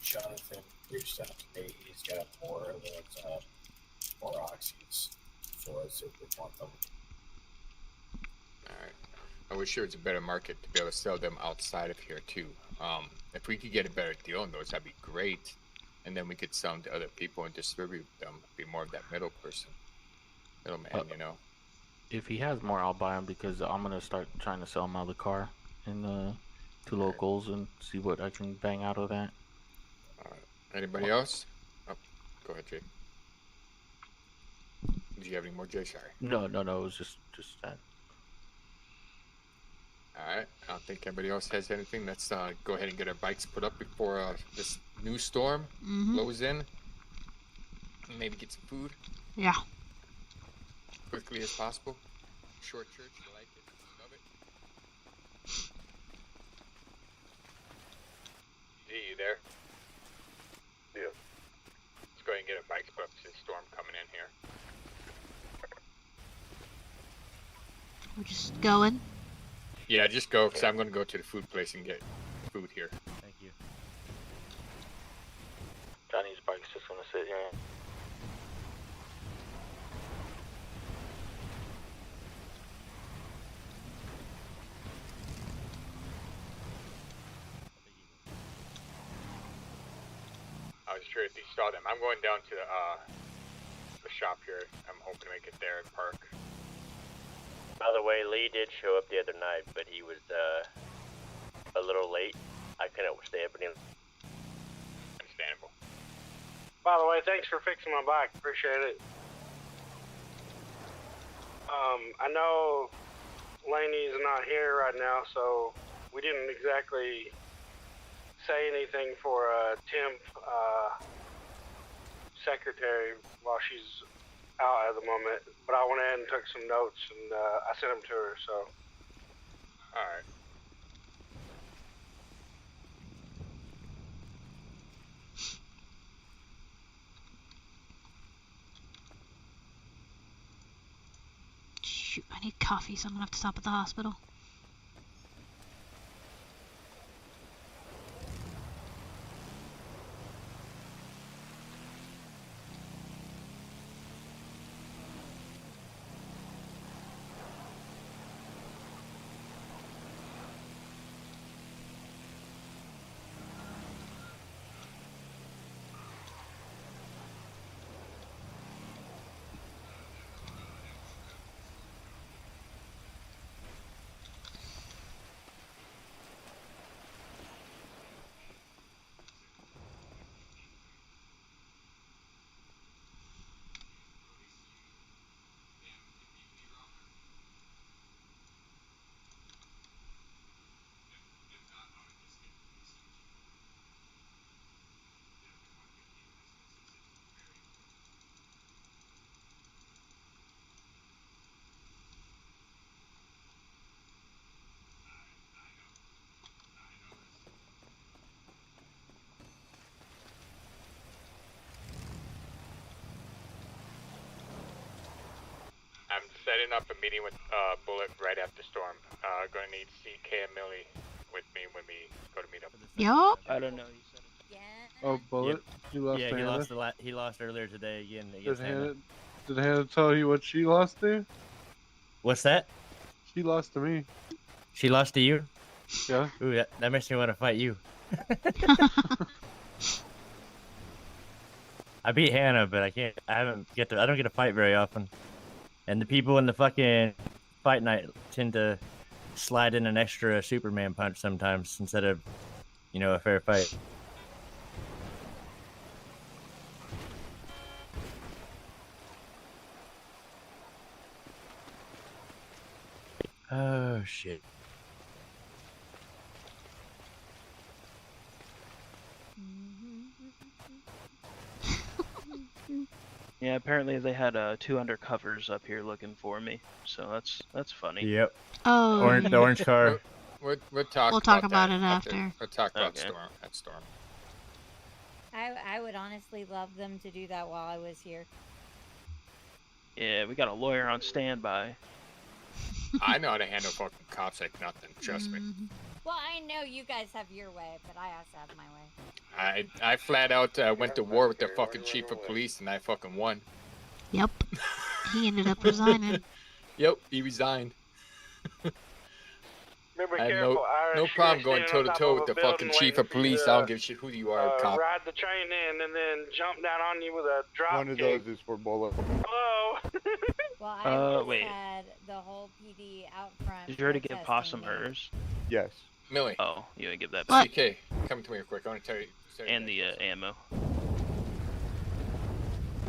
Jonathan reached out to me. He's got more of those, more oxys for us if we want them. All right. I wish there was a better market to be able to sell them outside of here too. If we could get a better deal on those, that'd be great. And then we could sell them to other people and distribute them. Be more of that middleman, you know. If he has more, I'll buy them because I'm gonna start trying to sell him out of the car and to locals and see what I can bang out of that. Anybody else? Oh, go ahead, Jay. Did you have any more, Jay? Sorry. No. It was just that. All right. I don't think anybody else has anything. Let's go ahead and get our bikes put up before this new storm blows in. Maybe get some food. Yeah. Quickly as possible. Short church, I like it. Love it. G, you there? Yeah. Let's go ahead and get our bikes put up to the storm coming in here. We're just going. Yeah, just go, because I'm going to go to the food place and get food here. Thank you. Johnny's bike's just gonna sit here. I was sure if you saw them. I'm going down to the shop here. I'm hoping to make it there and park. By the way, Lee did show up the other night, but he was a little late. I couldn't stay up with him. Understandable. By the way, thanks for fixing my bike. Appreciate it. I know Laney's not here right now, so we didn't exactly say anything for temp secretary while she's out at the moment, but I went ahead and took some notes and I sent them to her, so. Alright. Shoot, I need coffee, so I'm gonna have to stop at the hospital. I'm setting up a meeting with Bullet right after storm. Going to need CK and Millie with me when we go to meet up. Yup. I don't know. You said it. Yeah. Oh, Bullet? You lost Yeah, to he Hannah? lost he lost earlier today again Did against Hannah. Hannah tell you what she lost to? What's that? She lost to me. She lost to you? Yeah. Ooh, that makes me want to fight you. I beat Hannah, but I don't get to fight very often. And the people in the fucking fight night tend to slide in an extra Superman punch sometimes instead of, a fair fight. Oh, shit. Yeah, apparently they had 2 undercovers up here looking for me, so that's funny. Yep. Oh. The orange car. We'll talk. We'll talk about it that after. We'll talk about Okay. Storm. I would honestly love them to do that while I was here. Yeah, we got a lawyer on standby. I know how to handle fucking cops like nothing. Trust me. Well, I know you guys have your way, but I also have my way. I flat out went to war with the fucking chief of police and I fucking won. Yep. He ended up resigning. Yep, he resigned. Remember, I have careful, Irish. no problem going toe to toe with the fucking chief of police. I don't give a shit who you are, cop. Ride the train in and then jump down on you with a drop One of kick. those is for Bullet. Hello. Well, I just wait. had the whole PD out front. Did you already give protesting Possum me. hers? Yes. Millie. Oh, you didn't give that back. CK, come to me real quick. I want to tell you. And the ammo. All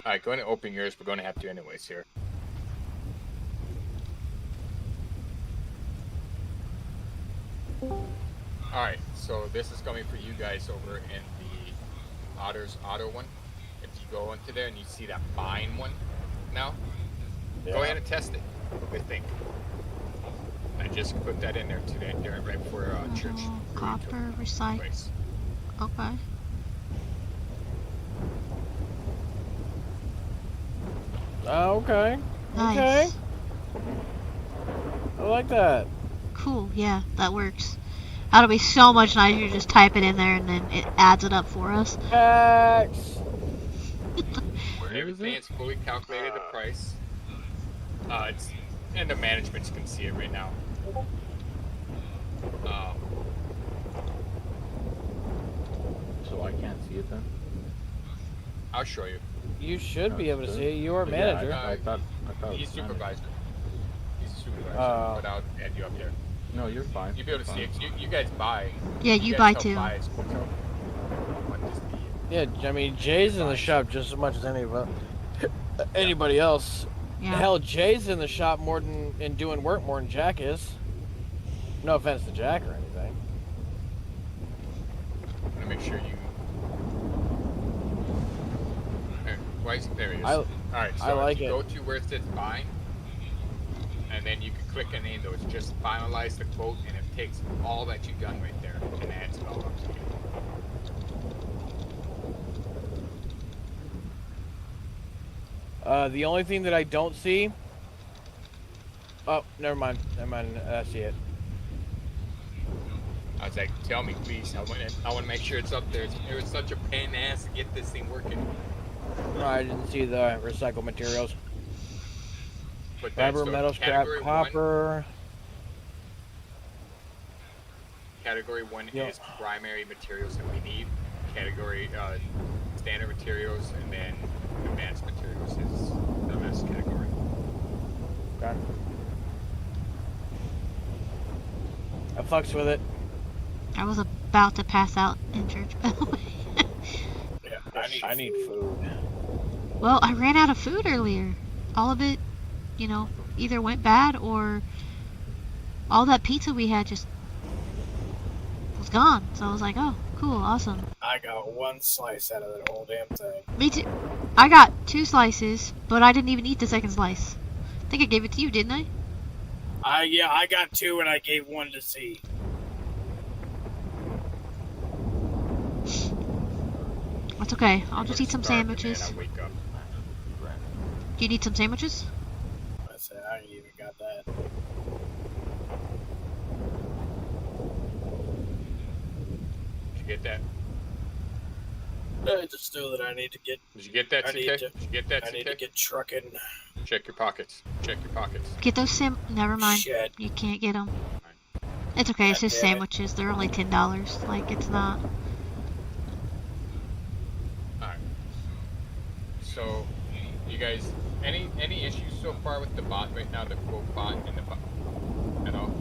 right, go ahead and open yours. We're going to have to anyways here. All right, so this is coming for you guys over in the Otter's Auto one. If you go into there and you see that fine one now, go ahead and test it. What do you think? I just put that in there today, right before church. Copper recycle. Okay. Okay. Nice. Okay. I like that. Cool. Yeah, that works. That'll be so much nicer. Just type it in there and then it adds it up for us. Facts. Everything is fully calculated, the price. It's and the management can see it right now. So I can't see it then? I'll show you. You should be able to see it. You are Yeah, manager. I thought He's it was supervisor. He's a supervisor. But I'll add you up there. No, you're fine. You'll be able to see it. You guys buy. Yeah, you guys buy help too. Buy it, so Yeah, I mean, Jay's in the shop just as much as anybody else. Yeah. Hell, Jay's in the shop more than and doing work more than Jack is. No offense to Jack or anything. I'm gonna make sure you. There he is. All right, so I like if you it. go to where it says buy, and then you can click on any of those. Just finalize the quote, and it takes all that you've done right there and adds it all up to you. The only thing that I don't see. Oh, never mind. I see it. I was like, tell me, please. I want to make sure it's up there. It was such a pain in the ass to get this thing working. No, I didn't see the recycled materials. But that's Fiber, the metal, scrap, category copper. Category 1 Yep. is primary materials that we need. Category standard materials, and then advanced materials is the last category. Okay. I fucks with it. I was about to pass out in church, by the way. I need food. Well, I ran out of food earlier. All of it, either went bad or all that pizza we had just was gone. So I was like, oh, cool, awesome. I got one slice out of that whole damn thing. Me too. I got 2 slices, but I didn't even eat the second slice. I think I gave it to you, didn't I? I got 2 and I gave 1 to C. That's okay. I'll just eat some sandwiches. And I wake up. Do you need some sandwiches? I said I ain't even got that. Did you get that? I just know that I need to get. Did you get that, I CK? need to- Did you get that, I need to CK? get trucking. Check your pockets. Check your pockets. Get those Never mind. Shit. You can't get them. It's okay. It's God just damn it. sandwiches. They're only $10. Like, it's not. Alright. So, you guys, any issues so far with the bot right now? The quote bot and the bot at all?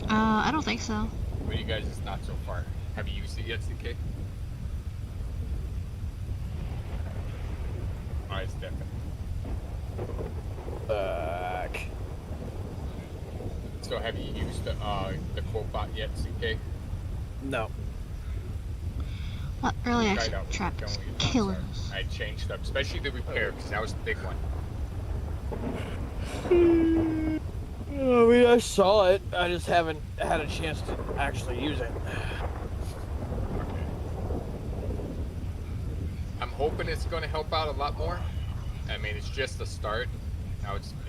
I don't think so. What you guys is not so far? Have you used it yet, CK? Alright, Stefan. Fuck. So have you used the quote bot yet, CK? No. Well, early Try it action out. trap Tell is me your thoughts killing are. us. I changed up, especially the repair, because that was the big one. I mean, I saw it. I just haven't had a chance to actually use it. I'm hoping it's going to help out a lot more. I mean, it's just the start. Now